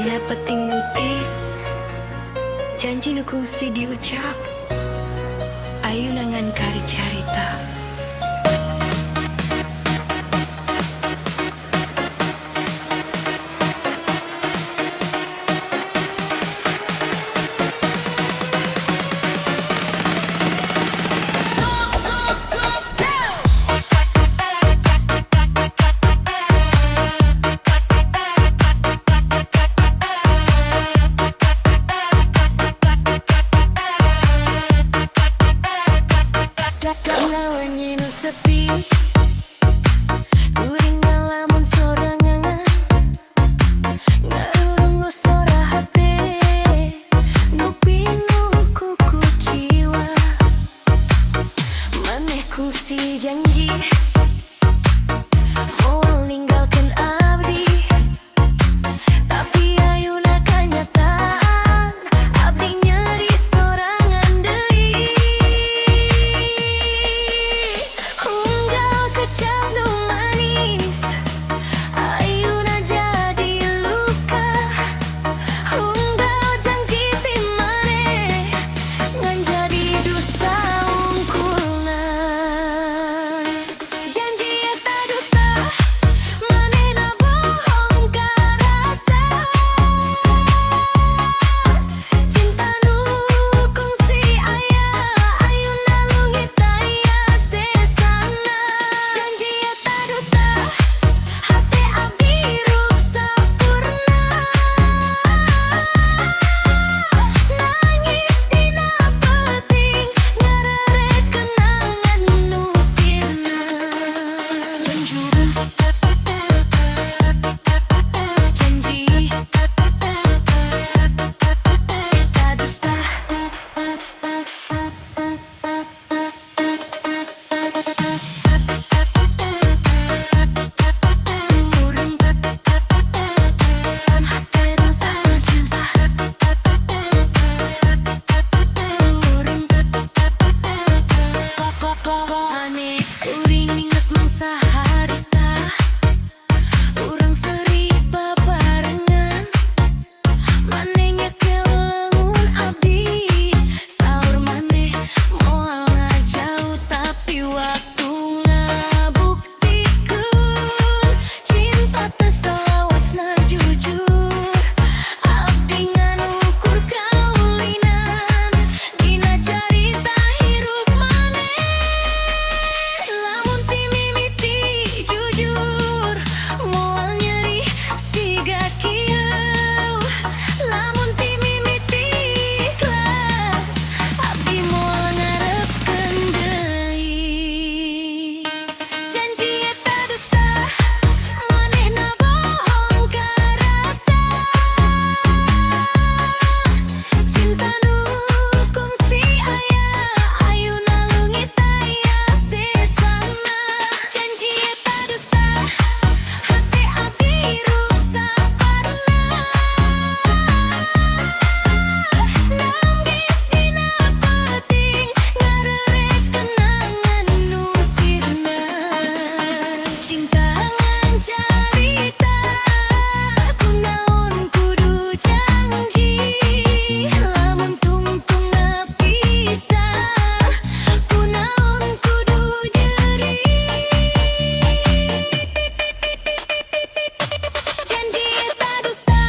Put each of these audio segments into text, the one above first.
Tina peting nutis, janji nu kungsi diucap, ayu nangan kari carita. Lawannya nu sepi, kuring ngalamun sorangan, ngarurungu sora hate, nu pinuh kuku jiwa. Maneh kungsi janji, moal ninggalkeun abdi, tapi ayeuna kanyataan, abdi nyeri sorangan deui. Unggal kecap nu manis, ayeuna jadi luka. Unggal janji ti maneh, ngan jadi dusta ungkulna. Janji eta dusta, manehna bohong ka rasa. Cinta nu kungsi aya, ayeuna leungit aya sesana. Janji eta dusta, hate abdi ruksa purna. Nangis tina peuting, ngareret kenangan nu sirna. Janji, eta dusta. Urang hate rasa cinta. Urang aneh, uring inget mangsa harita. Urang seri babarengan, maneh nyekel leungun abdi. Saur maneh moal ngajauh, tapi waktu ngabuktikeun cinta teu salawasna jujur. Abdi nganukur kaulinan dina carita hirup maneh. Lamun ti mimiti jujur, moal nyeri siga kieu. Lamun ti mimiti ikhlas, abdi moal ngarepkeun deui. Janji eta dusta, manehna bohong ka rasa. Cinta nu kungsi aya, ayeuna leungit aya sesana. Janji eta dusta, hate abdi ruksa parna. Nangis tina peuting, ngareret kenangan nu sirna. Cinta ngan carita, kunaon kudu janji. Lamun tungtungna pisah, kunaon kudu jeuri. Janji eta dusta,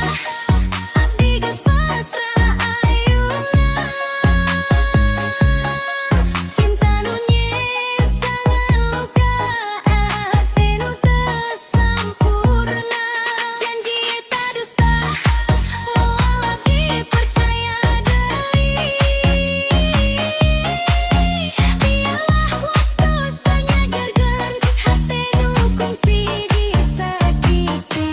abdi geus pasrah ayeuna. Cinta nu nyesangan luka, hate nu teu sampurna. Janji eta dusta, moal abdi percaya deui. Biarlah waktu sanyajarkeun hate nu kungsi disakiti.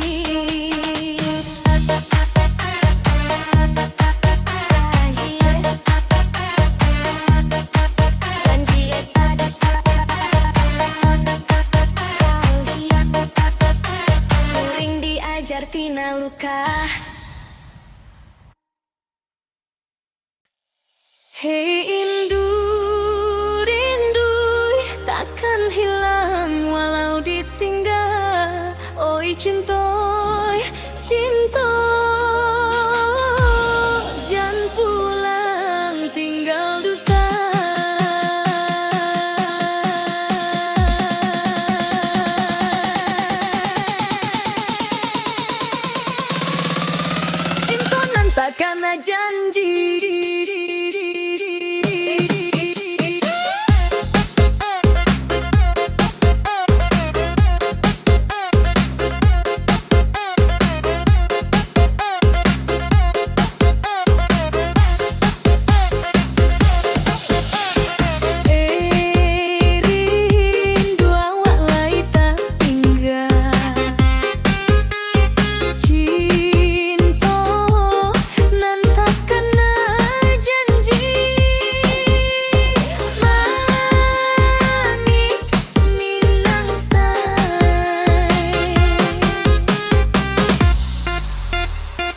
Janji eta dusta, kuring diajar tina luka. Hei indu, rindu takkan hilang walau ditinggal. Oi cintoy, cintoy. takkan janji. Rindu awak lai tak tinggal, cinta nan takkan janji. Manis Minang style,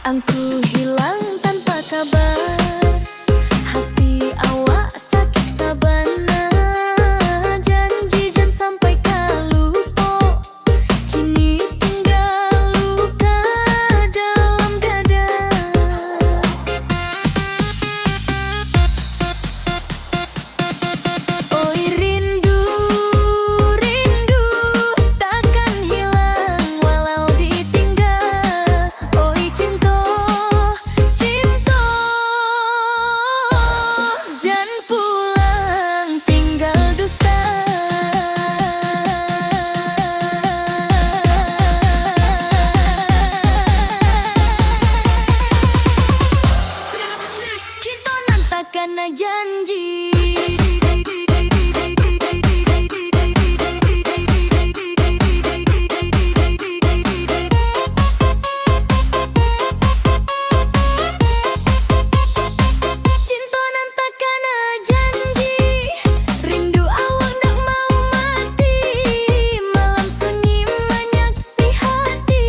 angku hilang tanpa kabar, hati awak sakit sabana. Janji jangan sampai kau lupa, kini tinggal luka dalam dada. Oi rindu, rindu takkan hilang walau ditinggal. Oi cinta, cinta jangan pulang tinggal dusta. Cinta nan takkan janji. Cinta nan takkan janji, rindu awak nak mau mati. Malam sunyi menyaksi hati,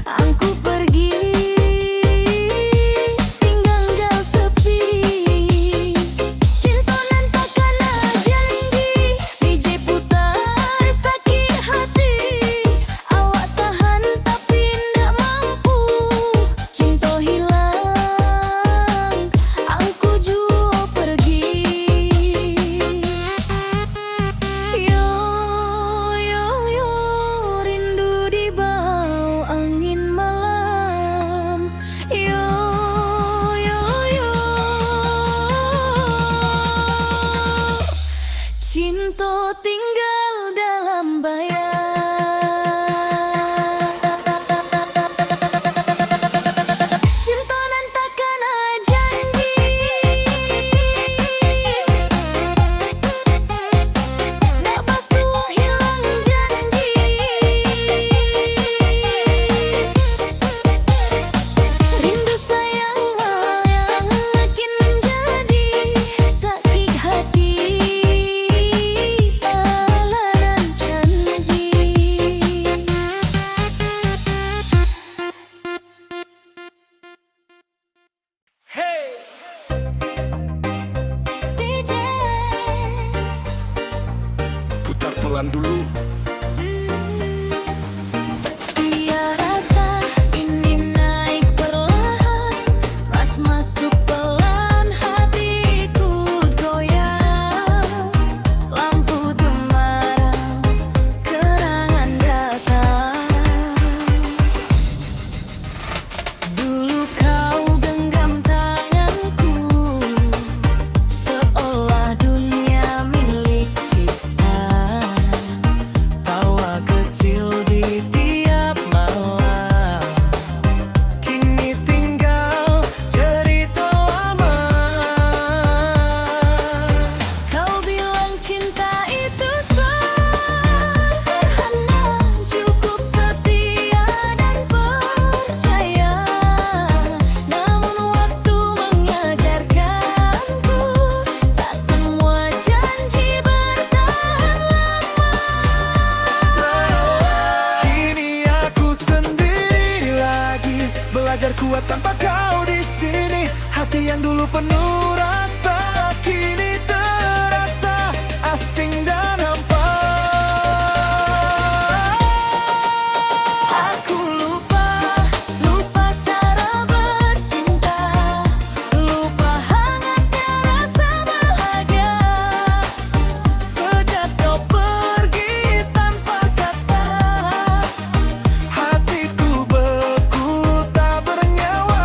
angku pergi tinggal kau sepi. Cinta nan takkan janji, DJ putar sakit hati. Awak tahan tapi ndak mampu, cinta hilang, angku jua pergi. Yo, yo, yo, rindu di bawah angin malam. Yo, yo, yo, cinta tinggal dalam bayang. Cinta nan takkan janji, ndak basuh hilang janji. Rindu sayang yang makin menjadi sakit hati. Alanan janji. DJ Putar pelan dulu. Biar rasa ini naik perlahan, pas masuk pelan hatiku goyang. Lampu temaram, kerangan datang. Dulu kau genggam tanganku, seolah dunia milik kita. Tawa kecil di tiap malam, kini tinggal cerita lama. Kau bilang cinta itu sederhana, cukup setia dan percaya. Namun waktu mengajarkanku, tak semua janji bertahan lama. Kini aku sendiri lagi, belajar kuat tanpa kau di sini. Hati yang dulu penuh rasa, kini terasa asing dan hampa. Aku lupa, lupa cara bercinta, lupa hangatnya rasa bahagia. Sejak kau pergi tanpa kata, hatiku beku tak bernyawa.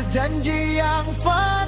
janji yang fana.